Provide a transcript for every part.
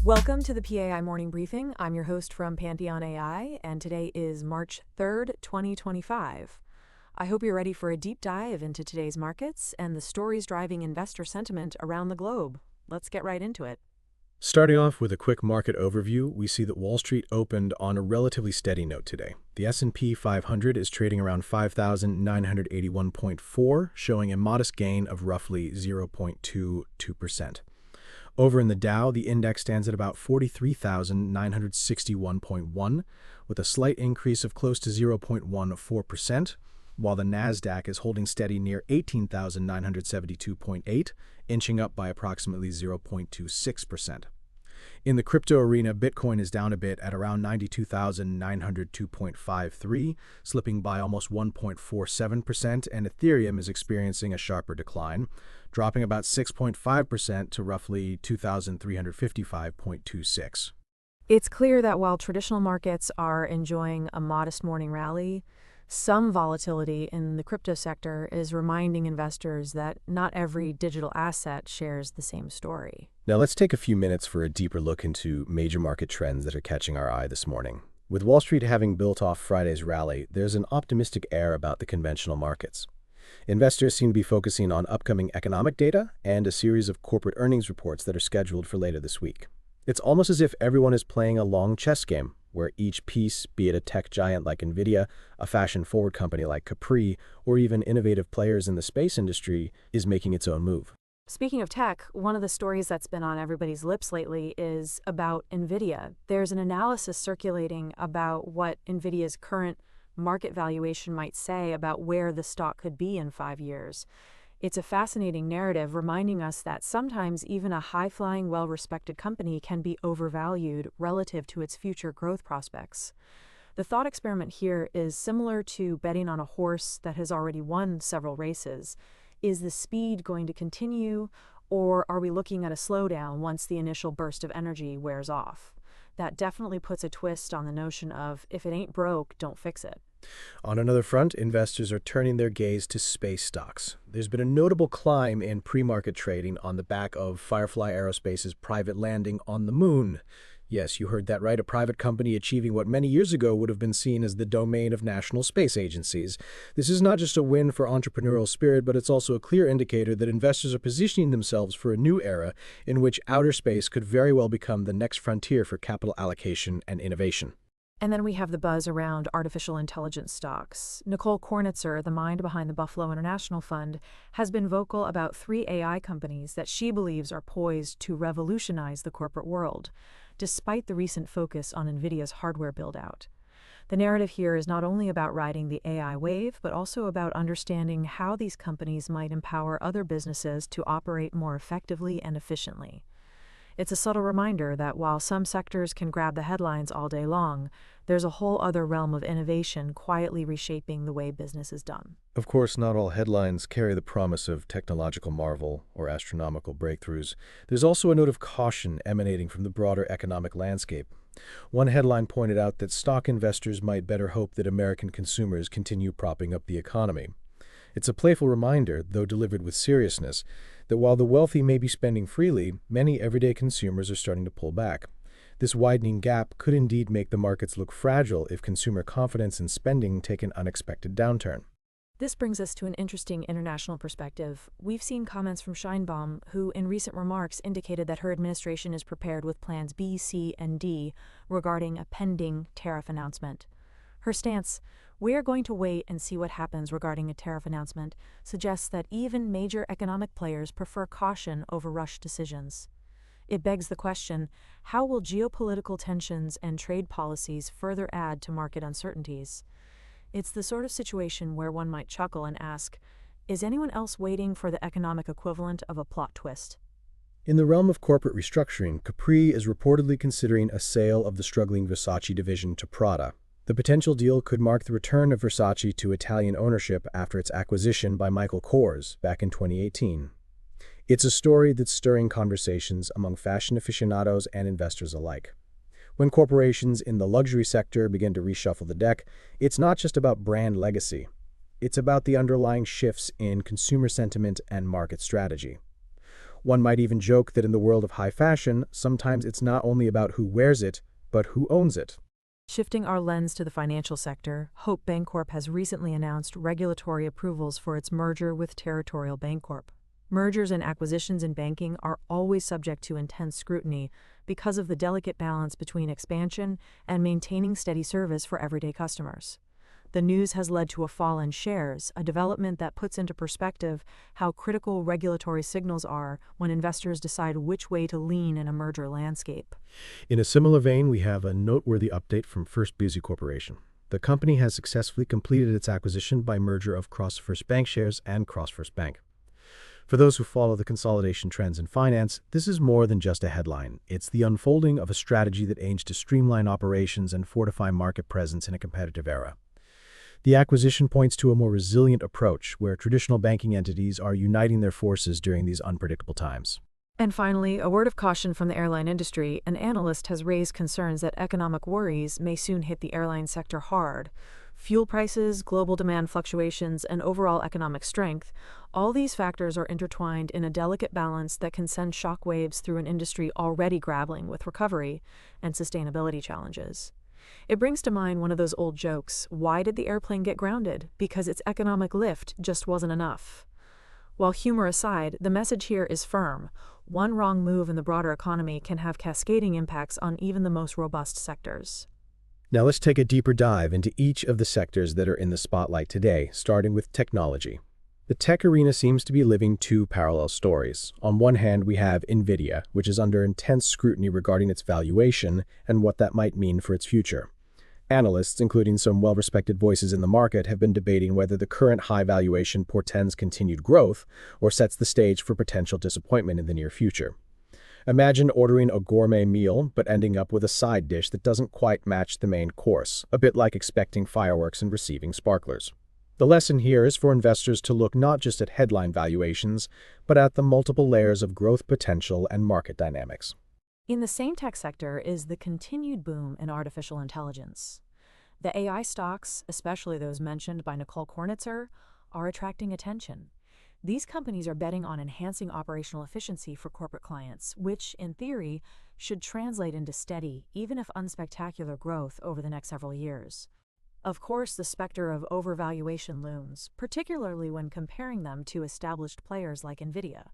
Welcome to the PAI Morning Briefing. I'm your host from Pantheon AI, and today is March 3rd, 2025. I hope you're ready for a deep dive into today's markets and the stories driving investor sentiment around the globe. Let's get right into it. Starting off with a quick market overview, we see that Wall Street opened on a relatively steady note today. The S&P 500 is trading around 5,981.4, showing a modest gain of roughly 0.22%. Over in the Dow, the index stands at about 43,961.1, with a slight increase of close to 0.14%, while the Nasdaq is holding steady near 18,972.8, inching up by approximately 0.26%. In the crypto arena, Bitcoin is down a bit at around 92,902.53, slipping by almost 1.47%, and Ethereum is experiencing a sharper decline, dropping about 6.5% to roughly 2,355.26. It's clear that while traditional markets are enjoying a modest morning rally, some volatility in the crypto sector is reminding investors that not every digital asset shares the same story. Now let's take a few minutes for a deeper look into major market trends that are catching our eye this morning. With Wall Street having built off Friday's rally, there's an optimistic air about the conventional markets. Investors seem to be focusing on upcoming economic data and a series of corporate earnings reports that are scheduled for later this week. It's almost as if everyone is playing a long chess game, where each piece, be it a tech giant like Nvidia, a fashion-forward company like Capri, or even innovative players in the space industry, is making its own move. Speaking of tech, one of the stories that's been on everybody's lips lately is about Nvidia. There's an analysis circulating about what Nvidia's current market valuation might say about where the stock could be in 5 years. It's a fascinating narrative reminding us that sometimes even a high-flying, well-respected company can be overvalued relative to its future growth prospects. The thought experiment here is similar to betting on a horse that has already won several races. Is the speed going to continue, or are we looking at a slowdown once the initial burst of energy wears off? That definitely puts a twist on the notion of, if it ain't broke, don't fix it. On another front, investors are turning their gaze to space stocks. There's been a notable climb in pre-market trading on the back of Firefly Aerospace's private landing on the moon. Yes, you heard that right, a private company achieving what many years ago would have been seen as the domain of national space agencies. This is not just a win for entrepreneurial spirit, but it's also a clear indicator that investors are positioning themselves for a new era in which outer space could very well become the next frontier for capital allocation and innovation. And then we have the buzz around artificial intelligence stocks. Nicole Kornitzer, the mind behind the Buffalo International Fund, has been vocal about 3 AI companies that she believes are poised to revolutionize the corporate world, despite the recent focus on Nvidia's hardware build-out. The narrative here is not only about riding the AI wave, but also about understanding how these companies might empower other businesses to operate more effectively and efficiently. It's a subtle reminder that while some sectors can grab the headlines all day long, there's a whole other realm of innovation quietly reshaping the way business is done. Of course, not all headlines carry the promise of technological marvel or astronomical breakthroughs. There's also a note of caution emanating from the broader economic landscape. One headline pointed out that stock investors might better hope that American consumers continue propping up the economy. It's a playful reminder, though delivered with seriousness, that while the wealthy may be spending freely, many everyday consumers are starting to pull back. This widening gap could indeed make the markets look fragile if consumer confidence and spending take an unexpected downturn. This brings us to an interesting international perspective. We've seen comments from Sheinbaum, who in recent remarks indicated that her administration is prepared with plans B, C, and D regarding a pending tariff announcement. Her stance, "We are going to wait and see what happens regarding a tariff announcement," suggests that even major economic players prefer caution over rushed decisions. It begs the question, how will geopolitical tensions and trade policies further add to market uncertainties? It's the sort of situation where one might chuckle and ask, is anyone else waiting for the economic equivalent of a plot twist? In the realm of corporate restructuring, Capri is reportedly considering a sale of the struggling Versace division to Prada. The potential deal could mark the return of Versace to Italian ownership after its acquisition by Michael Kors back in 2018. It's a story that's stirring conversations among fashion aficionados and investors alike. When corporations in the luxury sector begin to reshuffle the deck, it's not just about brand legacy. It's about the underlying shifts in consumer sentiment and market strategy. One might even joke that in the world of high fashion, sometimes it's not only about who wears it, but who owns it. Shifting our lens to the financial sector, Hope Bancorp has recently announced regulatory approvals for its merger with Territorial Bancorp. Mergers and acquisitions in banking are always subject to intense scrutiny because of the delicate balance between expansion and maintaining steady service for everyday customers. The news has led to a fall in shares, a development that puts into perspective how critical regulatory signals are when investors decide which way to lean in a merger landscape. In a similar vein, we have a noteworthy update from First Busey Corporation. The company has successfully completed its acquisition by merger of CrossFirst Bank shares and CrossFirst Bank. For those who follow the consolidation trends in finance, this is more than just a headline. It's the unfolding of a strategy that aims to streamline operations and fortify market presence in a competitive era. The acquisition points to a more resilient approach, where traditional banking entities are uniting their forces during these unpredictable times. And finally, a word of caution from the airline industry. An analyst has raised concerns that economic worries may soon hit the airline sector hard. Fuel prices, global demand fluctuations, and overall economic strength, all these factors are intertwined in a delicate balance that can send shockwaves through an industry already grappling with recovery and sustainability challenges. It brings to mind one of those old jokes: why did the airplane get grounded? Because its economic lift just wasn't enough. While humor aside, the message here is firm. One wrong move in the broader economy can have cascading impacts on even the most robust sectors. Now let's take a deeper dive into each of the sectors that are in the spotlight today, starting with technology. The tech arena seems to be living two parallel stories. On one hand, we have Nvidia, which is under intense scrutiny regarding its valuation and what that might mean for its future. Analysts, including some well-respected voices in the market, have been debating whether the current high valuation portends continued growth or sets the stage for potential disappointment in the near future. Imagine ordering a gourmet meal, but ending up with a side dish that doesn't quite match the main course, a bit like expecting fireworks and receiving sparklers. The lesson here is for investors to look not just at headline valuations, but at the multiple layers of growth potential and market dynamics. In the same tech sector is the continued boom in artificial intelligence. The AI stocks, especially those mentioned by Nicole Kornitzer, are attracting attention. These companies are betting on enhancing operational efficiency for corporate clients, which, in theory, should translate into steady, even if unspectacular growth over the next several years. Of course, the specter of overvaluation looms, particularly when comparing them to established players like Nvidia.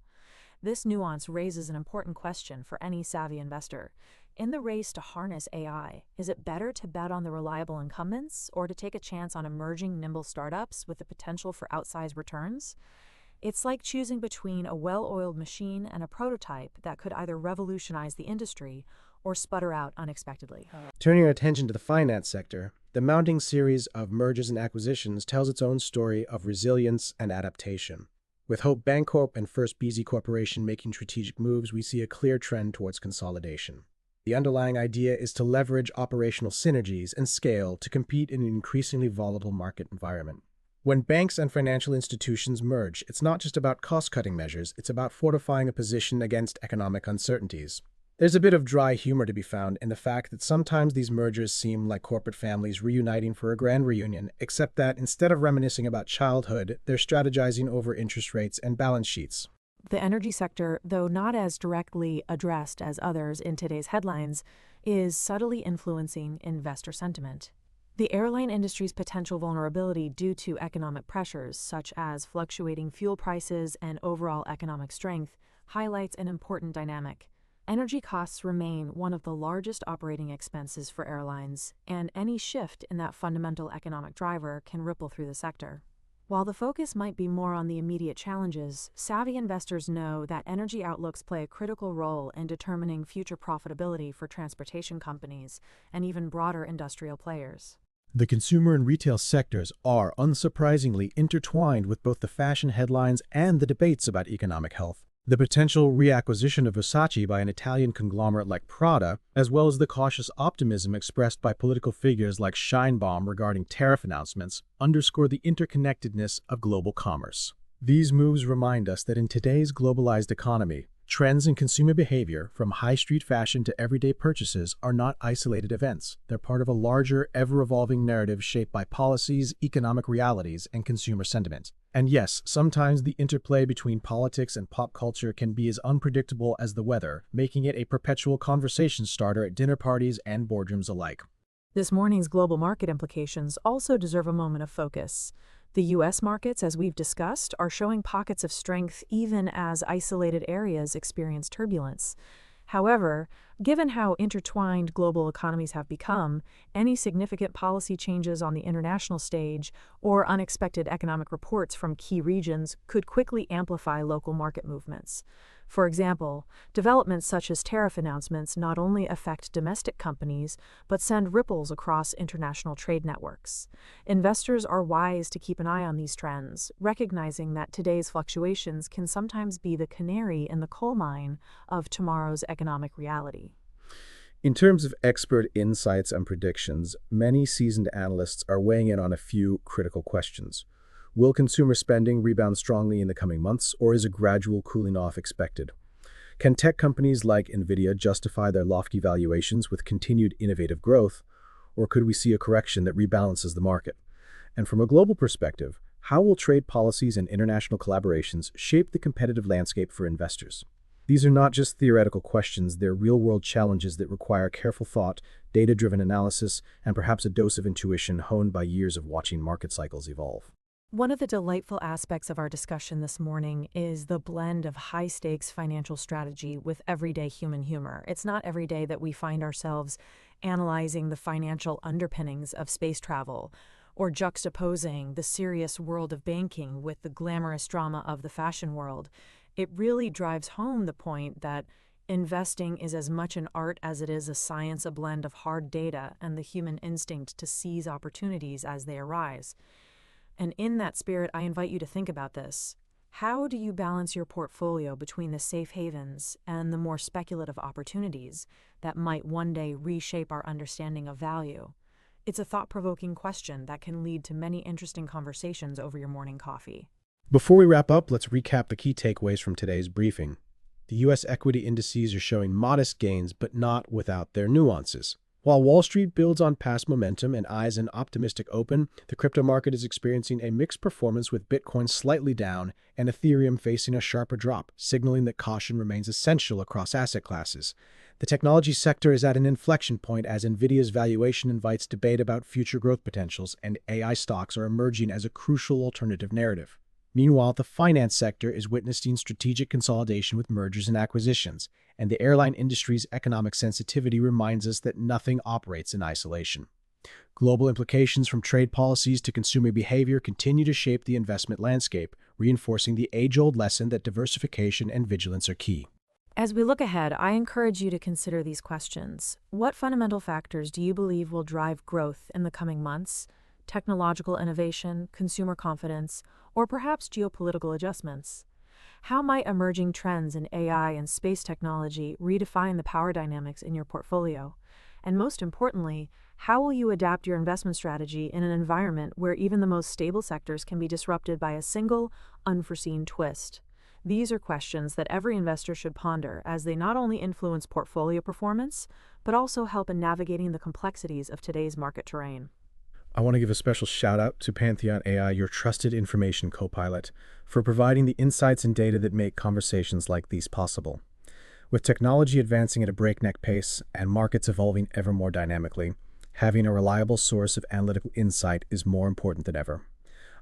This nuance raises an important question for any savvy investor. In the race to harness AI, is it better to bet on the reliable incumbents or to take a chance on emerging nimble startups with the potential for outsized returns? It's like choosing between a well-oiled machine and a prototype that could either revolutionize the industry or sputter out unexpectedly. Turning our attention to the finance sector, the mounting series of mergers and acquisitions tells its own story of resilience and adaptation. With Hope Bancorp and First Busey Corporation making strategic moves, we see a clear trend towards consolidation. The underlying idea is to leverage operational synergies and scale to compete in an increasingly volatile market environment. When banks and financial institutions merge, it's not just about cost-cutting measures, it's about fortifying a position against economic uncertainties. There's a bit of dry humor to be found in the fact that sometimes these mergers seem like corporate families reuniting for a grand reunion, except that instead of reminiscing about childhood, they're strategizing over interest rates and balance sheets. The energy sector, though not as directly addressed as others in today's headlines, is subtly influencing investor sentiment. The airline industry's potential vulnerability due to economic pressures, such as fluctuating fuel prices and overall economic strength, highlights an important dynamic. Energy costs remain one of the largest operating expenses for airlines, and any shift in that fundamental economic driver can ripple through the sector. While the focus might be more on the immediate challenges, savvy investors know that energy outlooks play a critical role in determining future profitability for transportation companies and even broader industrial players. The consumer and retail sectors are, unsurprisingly, intertwined with both the fashion headlines and the debates about economic health. The potential reacquisition of Versace by an Italian conglomerate like Prada, as well as the cautious optimism expressed by political figures like Scheinbaum regarding tariff announcements, underscore the interconnectedness of global commerce. These moves remind us that in today's globalized economy, Trends in consumer behavior, from high street fashion to everyday purchases, are not isolated events. They're part of a larger, ever-evolving narrative shaped by policies, economic realities, and consumer sentiment. And yes, sometimes the interplay between politics and pop culture can be as unpredictable as the weather, making it a perpetual conversation starter at dinner parties and boardrooms alike. This morning's global market implications also deserve a moment of focus. The U.S. markets, as we've discussed, are showing pockets of strength even as isolated areas experience turbulence. However, given how intertwined global economies have become, any significant policy changes on the international stage or unexpected economic reports from key regions could quickly amplify local market movements. For example, developments such as tariff announcements not only affect domestic companies, but send ripples across international trade networks. Investors are wise to keep an eye on these trends, recognizing that today's fluctuations can sometimes be the canary in the coal mine of tomorrow's economic reality. In terms of expert insights and predictions, many seasoned analysts are weighing in on a few critical questions. Will consumer spending rebound strongly in the coming months, or is a gradual cooling off expected? Can tech companies like Nvidia justify their lofty valuations with continued innovative growth, or could we see a correction that rebalances the market? And from a global perspective, how will trade policies and international collaborations shape the competitive landscape for investors? These are not just theoretical questions, they're real-world challenges that require careful thought, data-driven analysis, and perhaps a dose of intuition honed by years of watching market cycles evolve. One of the delightful aspects of our discussion this morning is the blend of high-stakes financial strategy with everyday human humor. It's not every day that we find ourselves analyzing the financial underpinnings of space travel or juxtaposing the serious world of banking with the glamorous drama of the fashion world. It really drives home the point that investing is as much an art as it is a science, a blend of hard data and the human instinct to seize opportunities as they arise. And in that spirit, I invite you to think about this. How do you balance your portfolio between the safe havens and the more speculative opportunities that might one day reshape our understanding of value? It's a thought-provoking question that can lead to many interesting conversations over your morning coffee. Before we wrap up, let's recap the key takeaways from today's briefing. The U.S. equity indices are showing modest gains, but not without their nuances. While Wall Street builds on past momentum and eyes an optimistic open, the crypto market is experiencing a mixed performance with Bitcoin slightly down and Ethereum facing a sharper drop, signaling that caution remains essential across asset classes. The technology sector is at an inflection point as Nvidia's valuation invites debate about future growth potentials, and AI stocks are emerging as a crucial alternative narrative. Meanwhile, the finance sector is witnessing strategic consolidation with mergers and acquisitions, and the airline industry's economic sensitivity reminds us that nothing operates in isolation. Global implications from trade policies to consumer behavior continue to shape the investment landscape, reinforcing the age-old lesson that diversification and vigilance are key. As we look ahead, I encourage you to consider these questions. What fundamental factors do you believe will drive growth in the coming months? Technological innovation, consumer confidence, or perhaps geopolitical adjustments? How might emerging trends in AI and space technology redefine the power dynamics in your portfolio? And most importantly, how will you adapt your investment strategy in an environment where even the most stable sectors can be disrupted by a single, unforeseen twist? These are questions that every investor should ponder, as they not only influence portfolio performance, but also help in navigating the complexities of today's market terrain. I want to give a special shout out to Pantheon AI, your trusted information co-pilot, for providing the insights and data that make conversations like these possible. With technology advancing at a breakneck pace and markets evolving ever more dynamically, having a reliable source of analytical insight is more important than ever.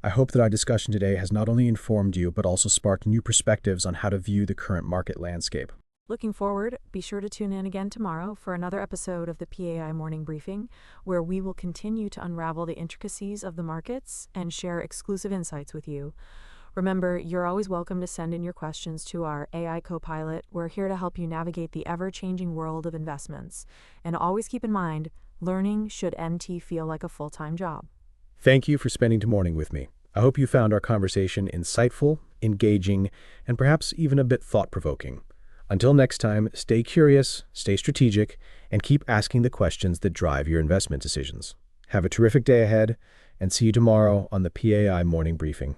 I hope that our discussion today has not only informed you, but also sparked new perspectives on how to view the current market landscape. Looking forward, be sure to tune in again tomorrow for another episode of the PAI Morning Briefing, where we will continue to unravel the intricacies of the markets and share exclusive insights with you. Remember, you're always welcome to send in your questions to our AI co-pilot. We're here to help you navigate the ever-changing world of investments. And always keep in mind, learning should MT feel like a full-time job. Thank you for spending the morning with me. I hope you found our conversation insightful, engaging, and perhaps even a bit thought-provoking. Until next time, stay curious, stay strategic, and keep asking the questions that drive your investment decisions. Have a terrific day ahead, and see you tomorrow on the PAI Morning Briefing.